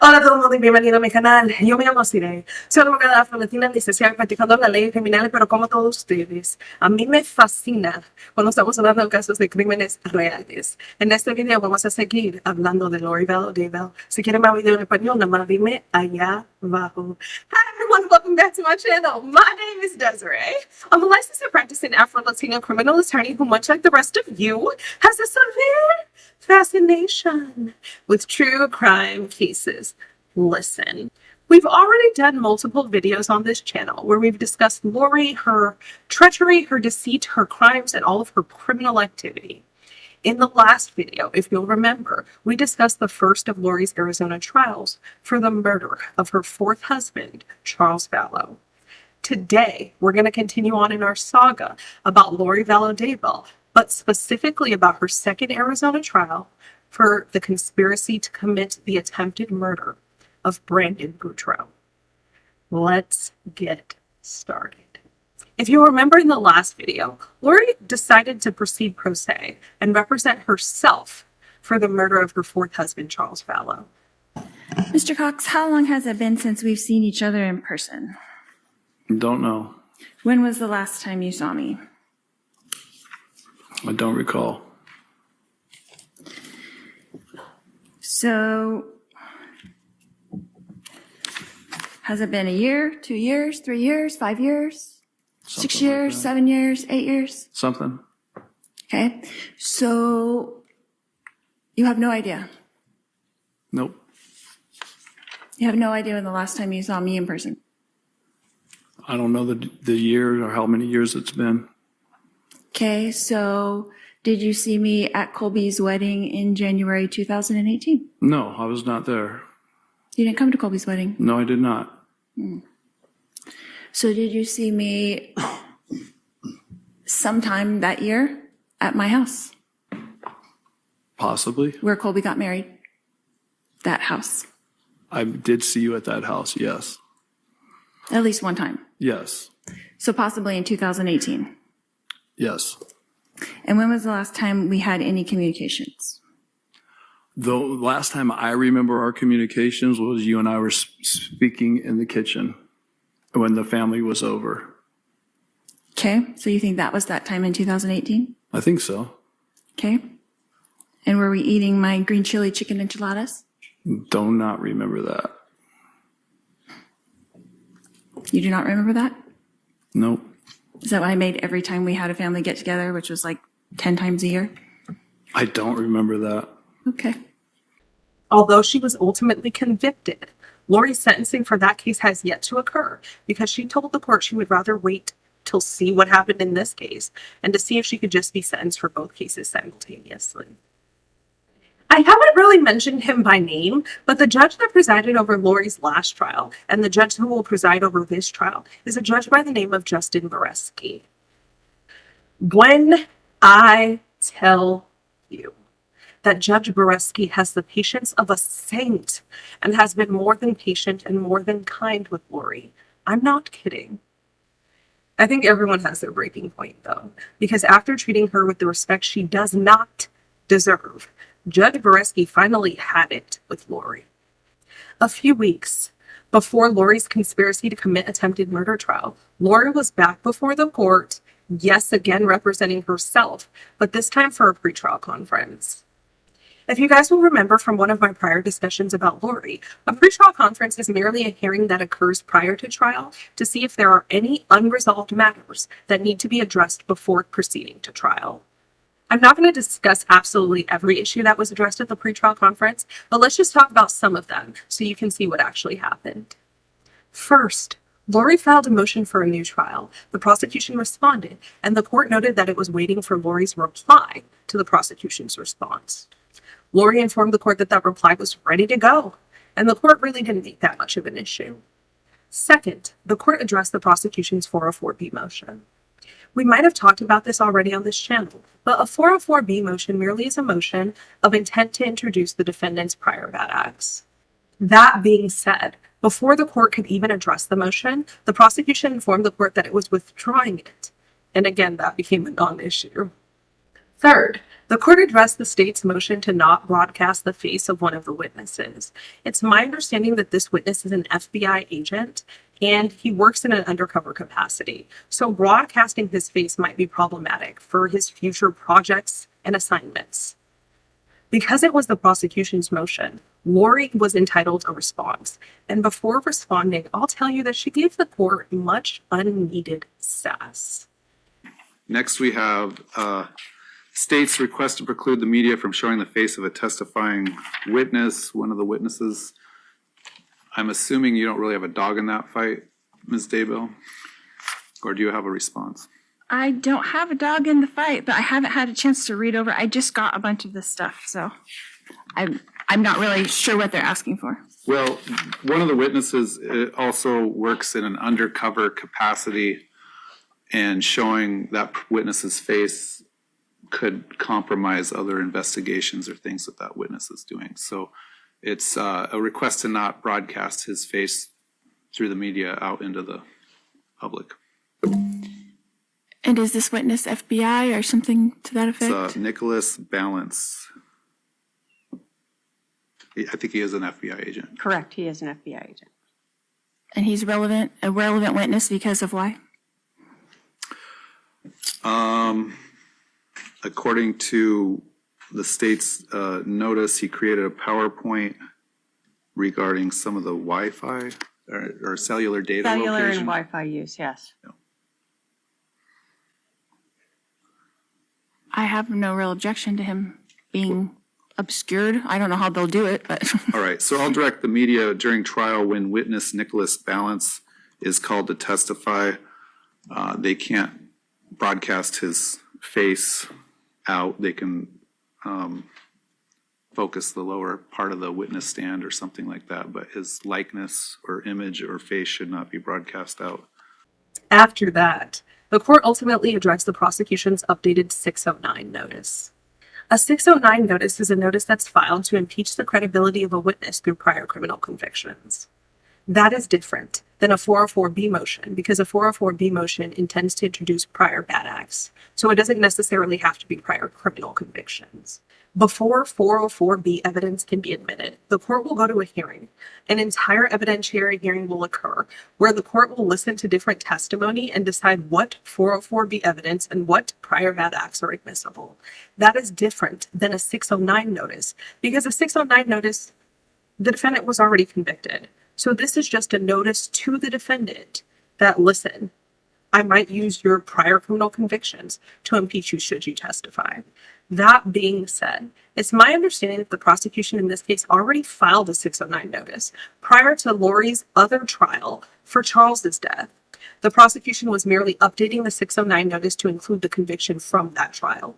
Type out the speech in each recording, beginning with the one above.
Hola a todo el mundo y bienvenido a mi canal. Yo me llamo Sirey. Soy abogada afrolatina licenciada practicando las leyes criminales, pero como todos ustedes, a mí me fascina cuando estamos hablando de casos de crímenes reales. En este video vamos a seguir hablando de Lori Vallow Daybell. Si quieren más video en español, nada más dime allá abajo. Hi everyone, welcome back to my channel. My name is Desiree. I'm a licensed and practicing Afro-Latino criminal attorney who, much like the rest of you, has a severe fascination with true crime cases. Listen, we've already done multiple videos on this channel where we've discussed Lori, her treachery, her deceit, her crimes, and all of her criminal activity. In the last video, if you'll remember, we discussed the first of Lori's Arizona trials for the murder of her fourth husband, Charles Vallow. Today, we're going to continue on in our saga about Lori Vallow Daybell, but specifically about her second Arizona trial for the conspiracy to commit the attempted murder of Brandon Boudreaux. Let's get started. If you remember in the last video, Lori decided to proceed pro se and represent herself for the murder of her fourth husband, Charles Vallow. Mr. Cox, how long has it been since we've seen each other in person? Don't know. When was the last time you saw me? I don't recall. So, has it been a year, 2 years, 3 years, 5 years, 6 Something like years, that. 7 years, 8 years? Something. Okay. So, you have no idea. Nope. You have no idea when the last time you saw me in person. I don't know the year or how many years it's been. Okay. So, did you see me at Colby's wedding in January 2018? No, I was not there. You didn't come to Colby's wedding. No, I did not. So did you see me sometime that year at my house Possibly. where Colby got married? That house. I did see you at that house, yes. At least one time. Yes. So possibly in 2018. Yes. And when was the last time we had any communications? The last time I remember our communications was you and I were speaking in the kitchen when the family was over. Okay. So you think that was that time in 2018? I think so. Okay. And were we eating my green chili chicken enchiladas? Do not remember that. You do not remember that? Nope. Is that what I made every time we had a family get together, which was like 10 times a year? I don't remember that. Okay. Although she was ultimately convicted, Lori's sentencing for that case has yet to occur because she told the court she would rather wait till see what happened in this case and to see if she could just be sentenced for both cases simultaneously. I haven't really mentioned him by name, but the judge that presided over Lori's last trial and the judge who will preside over this trial is a judge by the name of Justin Beresky. When I tell you that Judge Beresky has the patience of a saint and has been more than patient and more than kind with Lori, I'm not kidding. I think everyone has their breaking point, though, because after treating her with the respect she does not deserve, Judge Beresky finally had it with Lori. A few weeks before Lori's conspiracy to commit attempted murder trial, Lori was back before the court, yes, again representing herself, but this time for a pretrial conference. If you guys will remember from one of my prior discussions about Lori, a pretrial conference is merely a hearing that occurs prior to trial to see if there are any unresolved matters that need to be addressed before proceeding to trial. I'm not going to discuss absolutely every issue that was addressed at the pretrial conference, but let's just talk about some of them so you can see what actually happened. First, Lori filed a motion for a new trial. The prosecution responded, and the court noted that it was waiting for Lori's reply to the prosecution's response. Lori informed the court that that reply was ready to go, and the court really didn't make that much of an issue. Second, the court addressed the prosecution's 404B motion. We might have talked about this already on this channel, but a 404B motion merely is a motion of intent to introduce the defendant's prior bad acts. That being said, before the court could even address the motion, the prosecution informed the court that it was withdrawing it, and again, that became a non-issue. Third, the court addressed the state's motion to not broadcast the face of one of the witnesses. It's my understanding that this witness is an FBI agent and he works in an undercover capacity. So broadcasting his face might be problematic for his future projects and assignments. Because it was the prosecution's motion, Lori was entitled a response. And before responding, I'll tell you that she gave the court much unneeded sass. Next, we have state's request to preclude the media from showing the face of a testifying witness, one of the witnesses. I'm assuming you don't really have a dog in that fight, Ms. Daybell? Or do you have a response? I don't have a dog in the fight, but I haven't had a chance to read over. I just got a bunch of this stuff, so I'm not really sure what they're asking for. Well, one of the witnesses also works in an undercover capacity, and showing that witness's face could compromise other investigations or things that witness is doing. So it's a request to not broadcast his face through the media out into the public. And is this witness FBI or something to that effect? It's Nicholas Balance. I think he is an FBI agent. Correct, he is an FBI agent. And he's a relevant witness because of why? According to the state's notice, he created a PowerPoint regarding some of the Wi-Fi or cellular data Cellular and location. Wi-Fi use, yes. I have no real objection to him being obscured. I don't know how they'll do it, but All right, so I'll direct the media during trial when witness Nicholas Balance is called to testify. They can't broadcast his face out. They can focus the lower part of the witness stand or something like that, but his likeness or image or face should not be broadcast out. After that, the court ultimately addressed the prosecution's updated 609 notice. A 609 notice is a notice that's filed to impeach the credibility of a witness through prior criminal convictions. That is different than a 404B motion because a 404B motion intends to introduce prior bad acts, so it doesn't necessarily have to be prior criminal convictions. Before 404B evidence can be admitted, the court will go to a hearing. An entire evidentiary hearing will occur where the court will listen to different testimony and decide what 404B evidence and what prior bad acts are admissible. That is different than a 609 notice because a 609 notice, the defendant was already convicted. So this is just a notice to the defendant that, listen, I might use your prior criminal convictions to impeach you should you testify. That being said, it's my understanding that the prosecution in this case already filed a 609 notice prior to Lori's other trial for Charles's death. The prosecution was merely updating the 609 notice to include the conviction from that trial.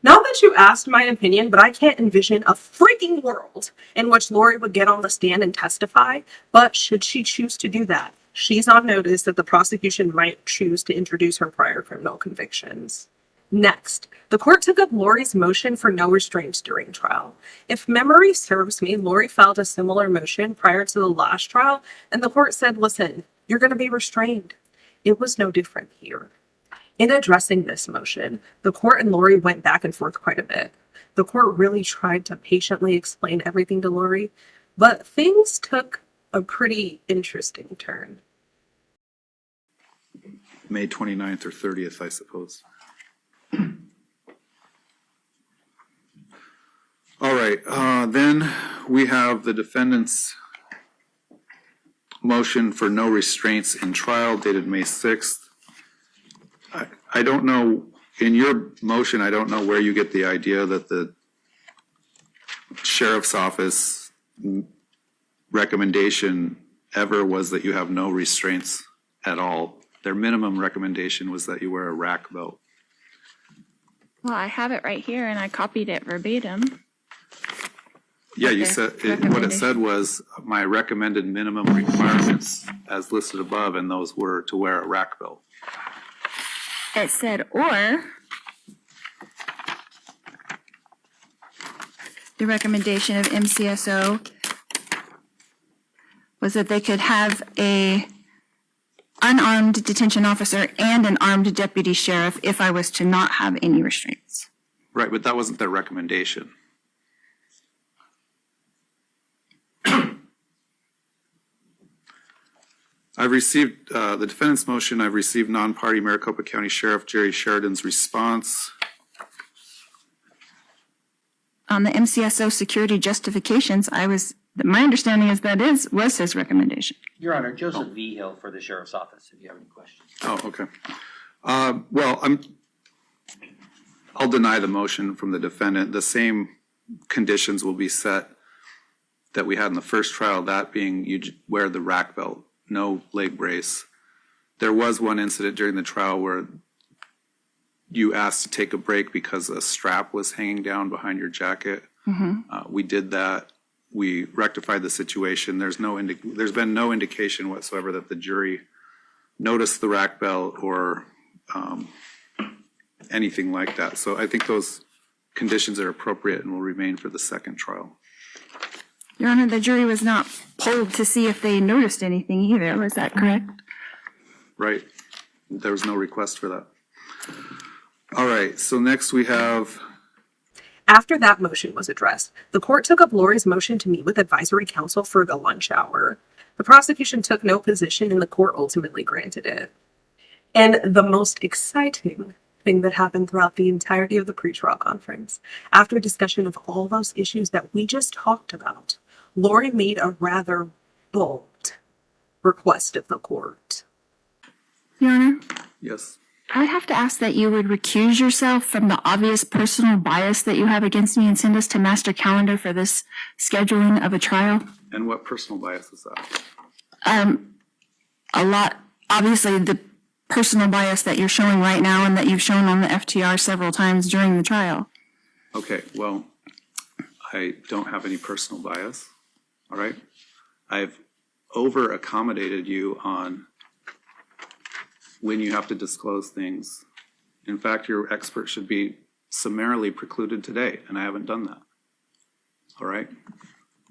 Not that you asked my opinion, but I can't envision a freaking world in which Lori would get on the stand and testify, but should she choose to do that, she's on notice that the prosecution might choose to introduce her prior criminal convictions. Next, the court took up Lori's motion for no restraints during trial. If memory serves me, Lori filed a similar motion prior to the last trial, and the court said, listen, you're going to be restrained. It was no different here. In addressing this motion, the court and Lori went back and forth quite a bit. The court really tried to patiently explain everything to Lori, but things took a pretty interesting turn. May 29th or 30th, I suppose. All right, then we have the defendant's motion for no restraints in trial dated May 6th. I don't know, in your motion, I don't know where you get the idea that the sheriff's office recommendation ever was that you have no restraints at all. Their minimum recommendation was that you wear a rack belt. well, I have it right here and I copied it verbatim. Yeah, you Okay, said, what it recommendation. said was my recommended minimum requirements as listed above, and those were to wear a rack belt. It said, or the recommendation of MCSO was that they could have a unarmed detention officer and an armed deputy sheriff if I was to not have any restraints. Right, but that wasn't their recommendation. I've received the defendant's motion. I've received non-party Maricopa County Sheriff Jerry Sheridan's response. On the MCSO security justifications, my understanding is that was his recommendation. Your Honor, Joseph V. Hill for the Sheriff's Office, if you have any questions. Oh, okay. Well, I'll deny the motion from the defendant. The same conditions will be set that we had in the first trial, that being you wear the rack belt, no leg brace. There was one incident during the trial where you asked to take a break because a strap was hanging down behind your jacket. We did that. We rectified the situation. There's been no indication whatsoever that the jury noticed the rack belt or anything like that. So I think those conditions are appropriate and will remain for the second trial. Your Honor, the jury was not polled to see if they noticed anything either. Was that correct? Right. There was no request for that. All right. So next we have. After that motion was addressed, the court took up Lori's motion to meet with advisory counsel for the lunch hour. The prosecution took no position and the court ultimately granted it. And the most exciting thing that happened throughout the entirety of the pretrial conference, after discussion of all those issues that we just talked about, Lori made a rather bold request of the court. Your Honor, Yes. I would have to ask that you would recuse yourself from the obvious personal bias that you have against me and send us to master calendar for this scheduling of a trial. And what personal bias is that? A lot, obviously the personal bias that you're showing right now and that you've shown on the FTR several times during the trial. Okay. Well, I don't have any personal bias. All right. I've over accommodated you on when you have to disclose things. In fact, your expert should be summarily precluded today, and I haven't done that. All right?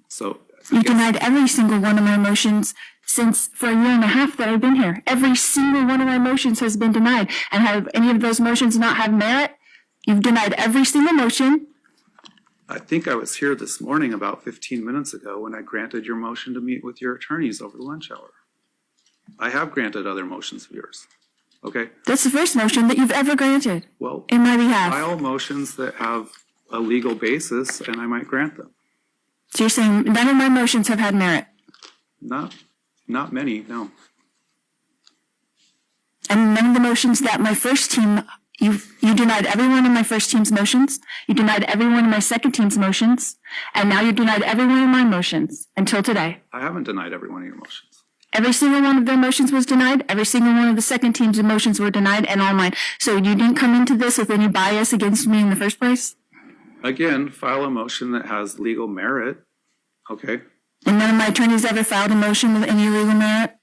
So You denied every single one of my motions since for a year and a half that I've been here. Every single one of my motions has been denied. And have any of those motions not have merit? You've denied every single motion. I think I was here this morning about 15 minutes ago when I granted your motion to meet with your attorneys over the lunch hour. I have granted other motions of yours. Okay? That's the first motion that you've ever granted Well, in my behalf. file motions that have a legal basis, and I might grant them. So you're saying none of my motions have had merit? Not many, no. And none of the motions that my first team, you denied every one of my first team's motions. You denied every one of my second team's motions. And now you denied every one of my motions until today. I haven't denied every one of your motions. Every single one of their motions was denied. Every single one of the second team's motions were denied, and all mine. So you didn't come into this with any bias against me in the first place? Again, file a motion that has legal merit. Okay? And none of my attorneys ever filed a motion with any legal merit?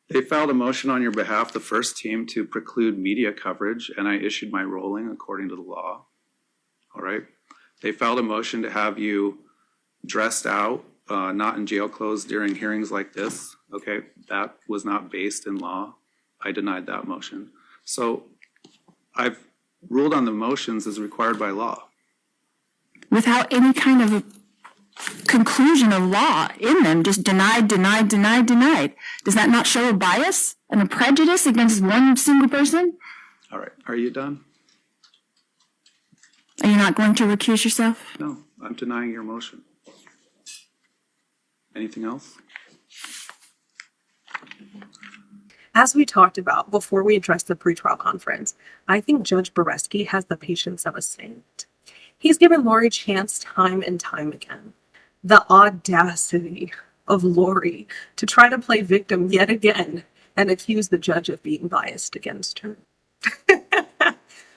They filed a motion on your behalf, the first team, to preclude media coverage, and I issued my ruling according to the law. All right? They filed a motion to have you dressed out, not in jail clothes during hearings like this. Okay? That was not based in law. I denied that motion. So I've ruled on the motions as required by law. Without any kind of a conclusion of law in them, just denied, denied, denied, denied. Does that not show a bias and a prejudice against one single person? All right. Are you done? Are you not going to recuse yourself? No, I'm denying your motion. Anything else? As we talked about before we addressed the pretrial conference, I think Judge Beresky has the patience of a saint. He's given Lori chance time and time again. The audacity of Lori to try to play victim yet again and accuse the judge of being biased against her.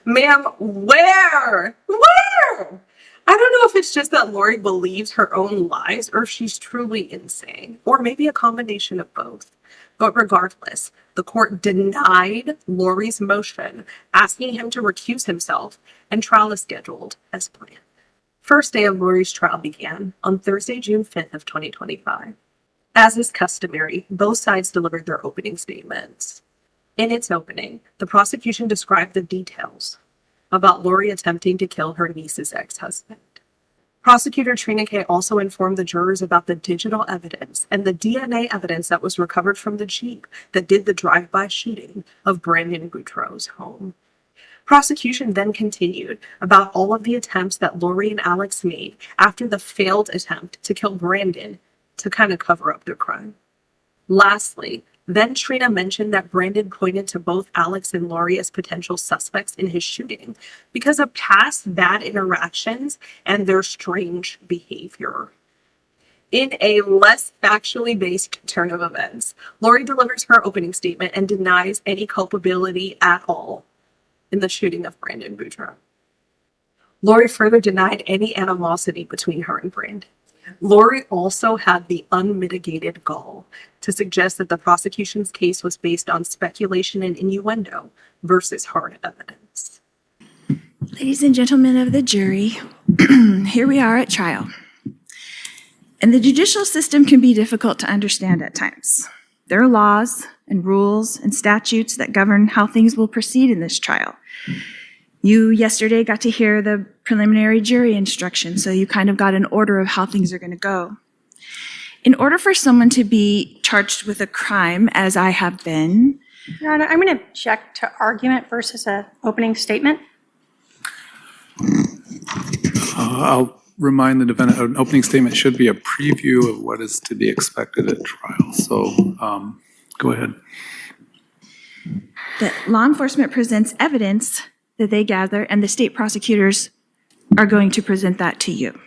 Ma'am, where? I don't know if it's just that Lori believes her own lies or if she's truly insane, or maybe a combination of both. But regardless, the court denied Lori's motion, asking him to recuse himself, and trial is scheduled as planned. First day of Lori's trial began on Thursday, June 5th of 2025. As is customary, both sides delivered their opening statements. In its opening, the prosecution described the details about Lori attempting to kill her niece's ex-husband. Prosecutor Treena K also informed the jurors about the digital evidence and the DNA evidence that was recovered from the Jeep that did the drive-by shooting of Brandon Boudreaux's home. Prosecution then continued about all of the attempts that Lori and Alex made after the failed attempt to kill Brandon to kind of cover up their crime. Lastly, then Treena mentioned that Brandon pointed to both Alex and Lori as potential suspects in his shooting because of past bad interactions and their strange behavior. In a less factually based turn of events, Lori delivers her opening statement and denies any culpability at all in the shooting of Brandon Boudreaux. Lori further denied any animosity between her and Brandon. Lori also had the unmitigated gall to suggest that the prosecution's case was based on speculation and innuendo versus hard evidence. Ladies and gentlemen of the jury, here we are at trial. And the judicial system can be difficult to understand at times. There are laws and rules and statutes that govern how things will proceed in this trial. You yesterday got to hear the preliminary jury instruction, so you kind of got an order of how things are going to go. In order for someone to be charged with a crime, as I have been, Your Honor, I'm going to object to argument versus an opening statement. I'll remind the defendant, an opening statement should be a preview of what is to be expected at trial. So go ahead. that law enforcement presents evidence that they gather, and the state prosecutors are going to present that to you.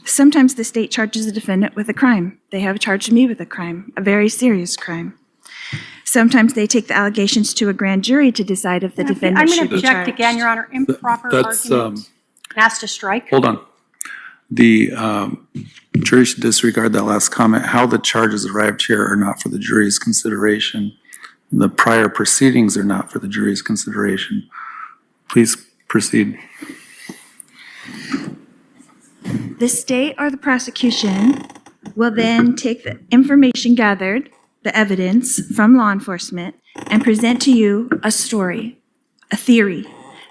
Sometimes the state charges the defendant with a crime. They have charged me with a crime, a very serious crime. Sometimes they take the allegations to a grand jury to decide if the I'm defendant going should to be object charged. again, Your Honor. Improper That's, argument. Asked to strike. Hold on. The jury should disregard that last comment. How the charges arrived here are not for the jury's consideration. The prior proceedings are not for the jury's consideration. Please proceed. The state or the prosecution will then take the information gathered, the evidence from law enforcement, and present to you a story, a theory,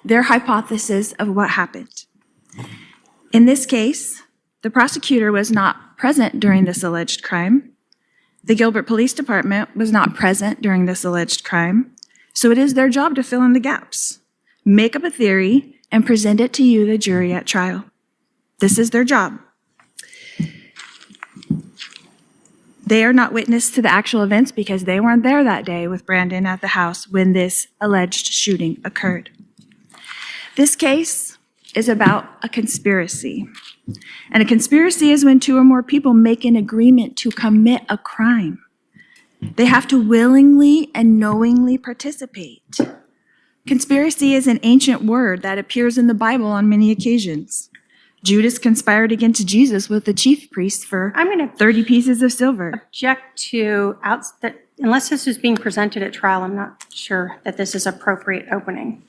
their hypothesis of what happened. In this case, the prosecutor was not present during this alleged crime. The Gilbert Police Department was not present during this alleged crime. So it is their job to fill in the gaps, make up a theory, and present it to you, the jury, at trial. This is their job. They are not witness to the actual events because they weren't there that day with Brandon at the house when this alleged shooting occurred. This case is about a conspiracy. And a conspiracy is when two or more people make an agreement to commit a crime. They have to willingly and knowingly participate. Conspiracy is an ancient word that appears in the Bible on many occasions. Judas conspired against Jesus with the chief priests for I'm going to 30 pieces of silver. object to, unless this is being presented at trial, I'm not sure that this is appropriate opening.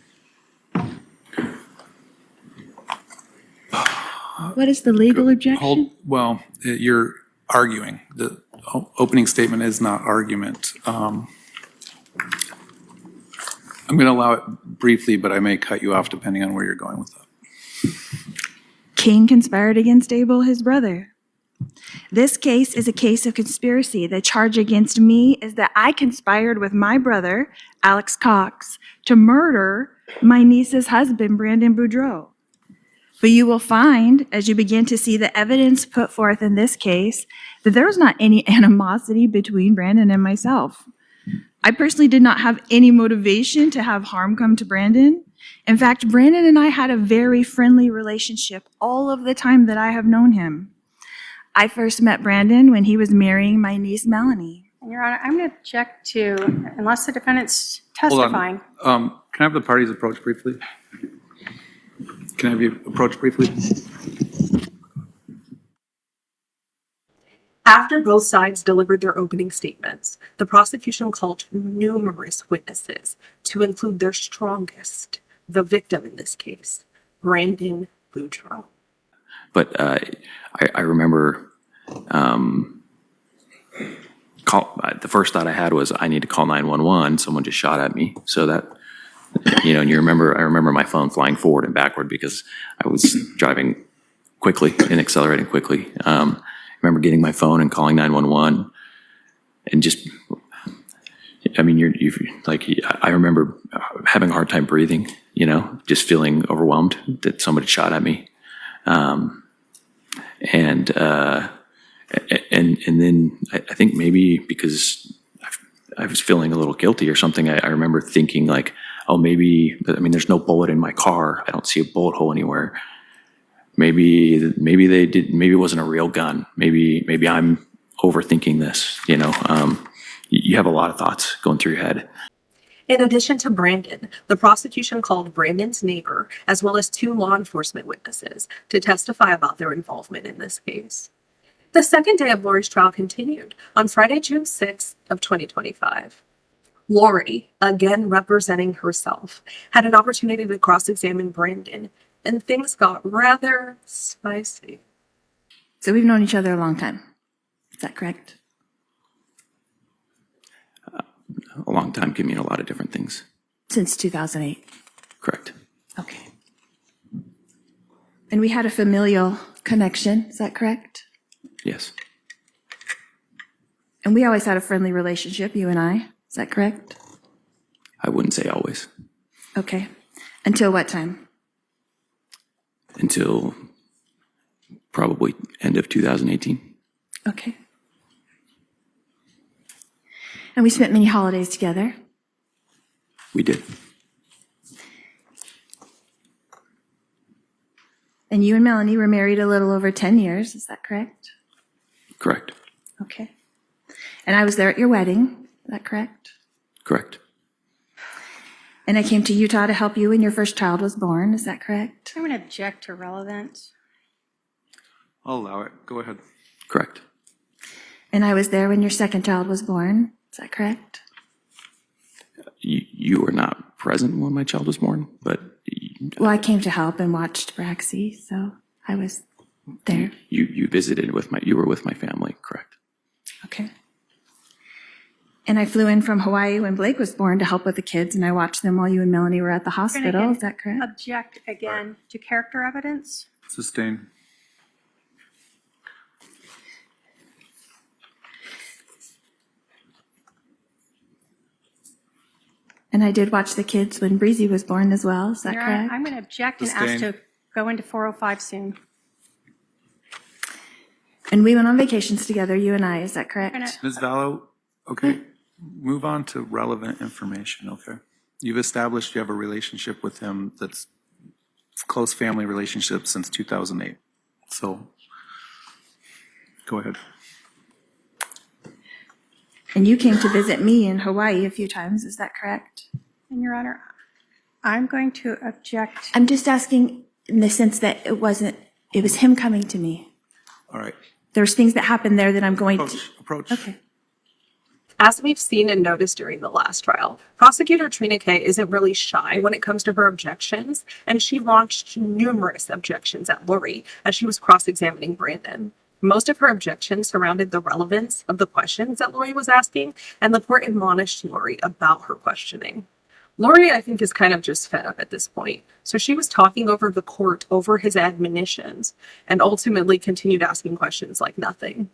What is the legal objection? Well, you're arguing. The opening statement is not argument. I'm going to allow it briefly, but I may cut you off depending on where you're going with that. Cain conspired against Abel, his brother. This case is a case of conspiracy. The charge against me is that I conspired with my brother, Alex Cox, to murder my niece's husband, Brandon Boudreaux. But you will find, as you begin to see the evidence put forth in this case, that there was not any animosity between Brandon and myself. I personally did not have any motivation to have harm come to Brandon. In fact, Brandon and I had a very friendly relationship all of the time that I have known him. I first met Brandon when he was marrying my niece, Melanie. And Your Honor, I'm going to object to, unless the defendant's Hold testifying. on. Can I have the parties approach briefly? Can I have you approach briefly? After both sides delivered their opening statements, the prosecution called numerous witnesses to include their strongest, the victim in this case, Brandon Boudreaux. But I remember the first thought I had was I need to call 911. Someone just shot at me. So that, you know, and I remember my phone flying forward and backward because I was driving quickly and accelerating quickly. I remember getting my phone and calling 911 and just, I mean, I remember having a hard time breathing, you know, just feeling overwhelmed that somebody shot at me. And then I think maybe because I was feeling a little guilty or something, I remember thinking like, oh, maybe, I mean, there's no bullet in my car. I don't see a bullet hole anywhere. Maybe they did, maybe it wasn't a real gun. Maybe I'm overthinking this, you know. You have a lot of thoughts going through your head. In addition to Brandon, the prosecution called Brandon's neighbor, as well as 2 law enforcement witnesses, to testify about their involvement in this case. The second day of Lori's trial continued on Friday, June 6th of 2025. Lori, again representing herself, had an opportunity to cross-examine Brandon, and things got rather spicy. So we've known each other a long time. Is that correct? A long time can mean a lot of different things. Since 2008. Correct. Okay. And we had a familial connection. Is that correct? Yes. And we always had a friendly relationship, you and I. Is that correct? I wouldn't say always. Okay. Until what time? Until probably end of 2018. Okay. And we spent many holidays together. We did. And you and Melanie were married a little over 10 years. Is that correct? Correct. Okay. And I was there at your wedding. Is that correct? Correct. And I came to Utah to help you when your first child was born. Is that correct? I'm going to object to relevance. I'll allow it. Go ahead. Correct. And I was there when your second child was born. Is that correct? You were not present when my child was born, but Well, I came to help and watched Beresky, so I was there. you visited you were with my family, correct? Okay. And I flew in from Hawaii when Blake was born to help with the kids, and I watched them while you and Melanie were at the hospital. Is that correct? Object again to character evidence. Sustain. And I did watch the kids when Breezy was born as well. Is that Your Honor, correct? I'm going to object and ask Sustain. to go into 405 soon. And we went on vacations together, you and I. Is that correct? Gonna- Ms. Vallow, okay, move on to relevant information, okay? You've established you have a relationship with him that's close family relationship since 2008. So, go ahead. And you came to visit me in Hawaii a few times. Is that correct? And Your Honor, I'm going to object. I'm just asking in the sense that it was him coming to me. All right, There's things that happened there that I'm going to. approach. Okay. As we've seen and noticed during the last trial, Prosecutor Treena K isn't really shy when it comes to her objections, and she launched numerous objections at Lori as she was cross-examining Brandon. Most of her objections surrounded the relevance of the questions that Lori was asking, and the court admonished Lori about her questioning. Lori, I think, is kind of just fed up at this point, so she was talking over the court over his admonitions, and ultimately continued asking questions like nothing.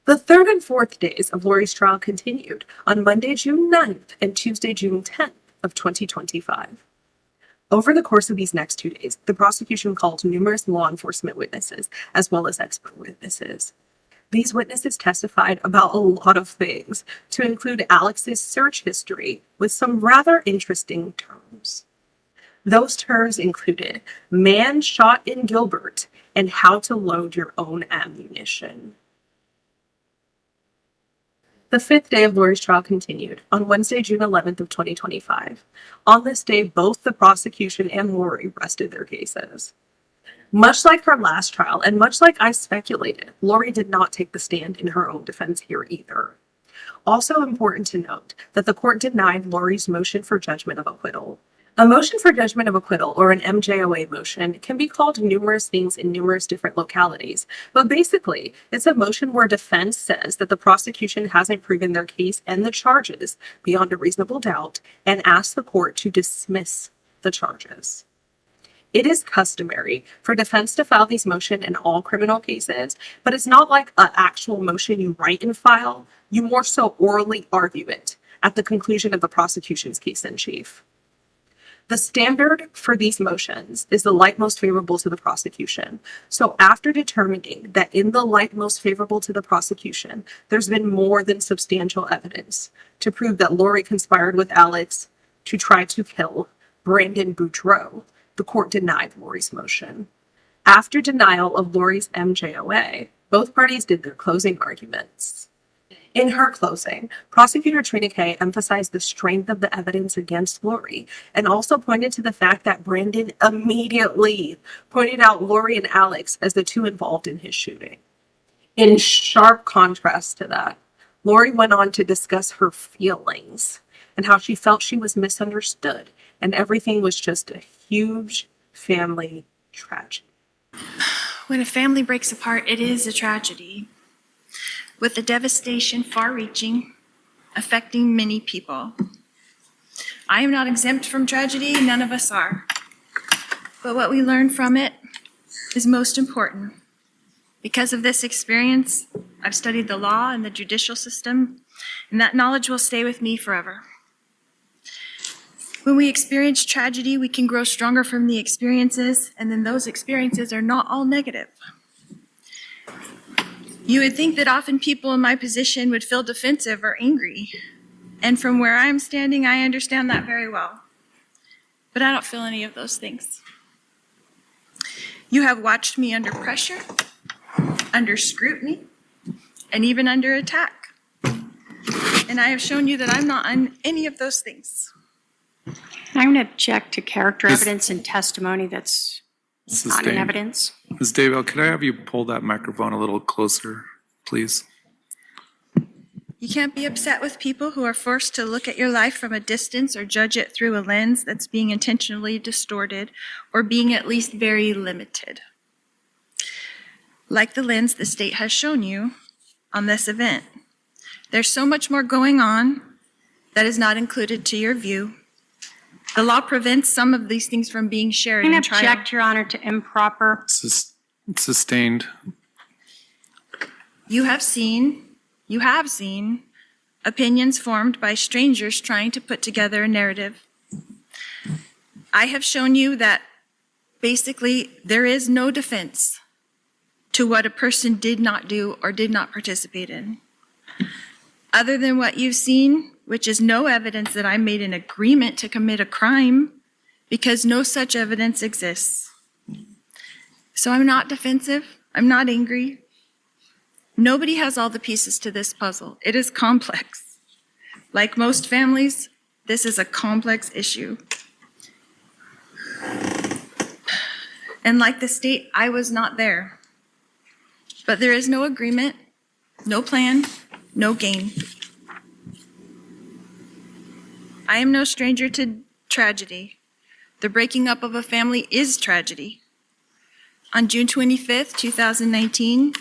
The third and fourth days of Lori's trial continued on Monday, June 9th and Tuesday, June 10th of 2025. Over the course of these next 2 days, the prosecution called numerous law enforcement witnesses as well as expert witnesses. These witnesses testified about a lot of things, to include Alex's search history with some rather interesting terms. Those terms included man shot in Gilbert and how to load your own ammunition. The fifth day of Lori's trial continued on Wednesday, June 11th of 2025. On this day, both the prosecution and Lori rested their cases. Much like her last trial, and much like I speculated, Lori did not take the stand in her own defense here either. Also important to note that the court denied Lori's motion for judgment of acquittal. A motion for judgment of acquittal, or an MJOA motion, can be called numerous things in numerous different localities, but basically, it's a motion where defense says that the prosecution hasn't proven their case and the charges beyond a reasonable doubt and asks the court to dismiss the charges. It is customary for defense to file these motions in all criminal cases, but it's not like an actual motion you write and file. You more so orally argue it at the conclusion of the prosecution's case in chief. The standard for these motions is the light most favorable to the prosecution. So after determining that in the light most favorable to the prosecution, there's been more than substantial evidence to prove that Lori conspired with Alex to try to kill Brandon Boudreaux, the court denied Lori's motion. After denial of Lori's MJOA, both parties did their closing arguments. In her closing, Prosecutor Treena K emphasized the strength of the evidence against Lori and also pointed to the fact that Brandon immediately pointed out Lori and Alex as the two involved in his shooting. In sharp contrast to that, Lori went on to discuss her feelings and how she felt she was misunderstood and everything was just a huge family tragedy. When a family breaks apart, it is a tragedy, with the devastation far-reaching, affecting many people. I am not exempt from tragedy, none of us are. But what we learn from it is most important. Because of this experience, I've studied the law and the judicial system, and that knowledge will stay with me forever. When we experience tragedy, we can grow stronger from the experiences, and then those experiences are not all negative. You would think that often people in my position would feel defensive or angry. And from where I'm standing, I understand that very well. But I don't feel any of those things. You have watched me under pressure, under scrutiny, and even under attack. And I have shown you that I'm not on any of those things. I'm going to object to character evidence and testimony that's not in Sustained. evidence. Ms. Daybell, could I have you pull that microphone a little closer, please? You can't be upset with people who are forced to look at your life from a distance or judge it through a lens that's being intentionally distorted or being at least very limited. Like the lens the state has shown you on this event. There's so much more going on that is not included to your view. The law prevents some of these things from being shared I'm in going to trial. object, Your Honor, to improper. Sustained. You have seen opinions formed by strangers trying to put together a narrative. I have shown you that basically there is no defense to what a person did not do or did not participate in. Other than what you've seen, which is no evidence that I made an agreement to commit a crime, because no such evidence exists. So I'm not defensive, I'm not angry. Nobody has all the pieces to this puzzle. It is complex. Like most families, this is a complex issue. And like the state, I was not there. But there is no agreement, no plan, no gain. I am no stranger to tragedy. The breaking up of a family is tragedy. On June 25th, 2019,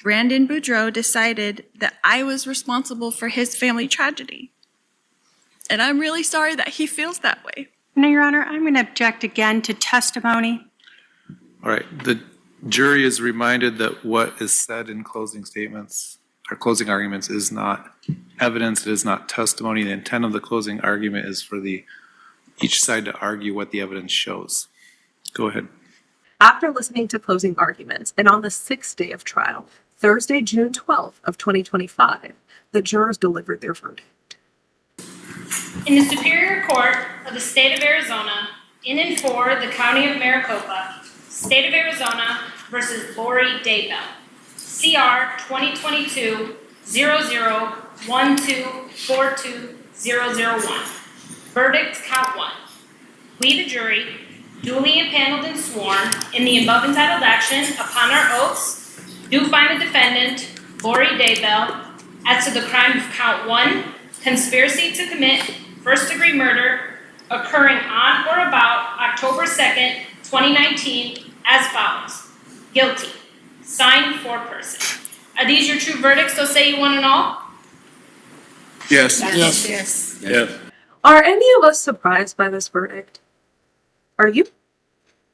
Brandon Boudreaux decided that I was responsible for his family tragedy. And I'm really sorry that he feels that way. No, Your Honor, I'm going to object again to testimony. All right, the jury is reminded that what is said in closing statements or closing arguments is not evidence, it is not testimony. The intent of the closing argument is for each side to argue what the evidence shows. Go ahead. After listening to closing arguments and on the sixth day of trial, Thursday, June 12th of 2025, the jurors delivered their verdict. In the Superior Court of the State of Arizona, in and for the County of Maricopa, State of Arizona versus Lori Daybell, CR 2022-001242-001. Verdict, count one. We, the jury, duly impaneled and sworn in the above entitled action upon our oaths, do find the defendant, Lori Daybell, as to the crime of count one, conspiracy to commit first-degree murder occurring on or about October 2nd, 2019 as follows. Guilty. Signed, foreperson. Are these your true verdicts, so say you one and all? Yes. Yes. Yes. Are any of us surprised by this verdict? Are you?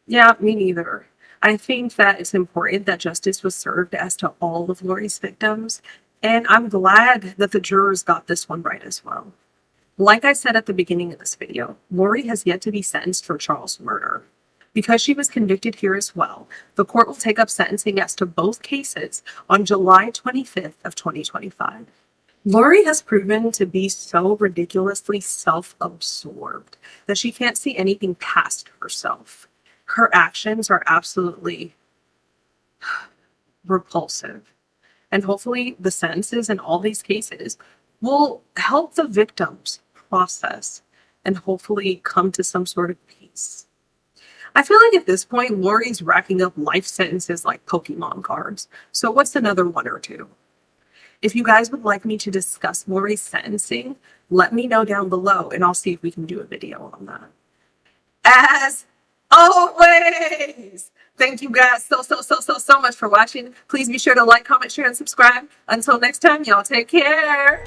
Yeah, me neither. I think that it's important that justice was served as to all of Lori's victims, and I'm glad that the jurors got this one right as well. Like I said at the beginning of this video, Lori has yet to be sentenced for Charles' murder. Because she was convicted here as well, the court will take up sentencing as to both cases on July 25th of 2025. Lori has proven to be so ridiculously self-absorbed that she can't see anything past herself. Her actions are absolutely repulsive. And hopefully the sentences in all these cases will help the victims process and hopefully come to some sort of peace. I feel like at this point, Lori's racking up life sentences like Pokemon cards. So what's another one or two? If you guys would like me to discuss Lori's sentencing, let me know down below and I'll see if we can do a video on that. As always, thank you guys so much for watching. Please be sure to like, comment, share, and subscribe. Until next time, y'all take care.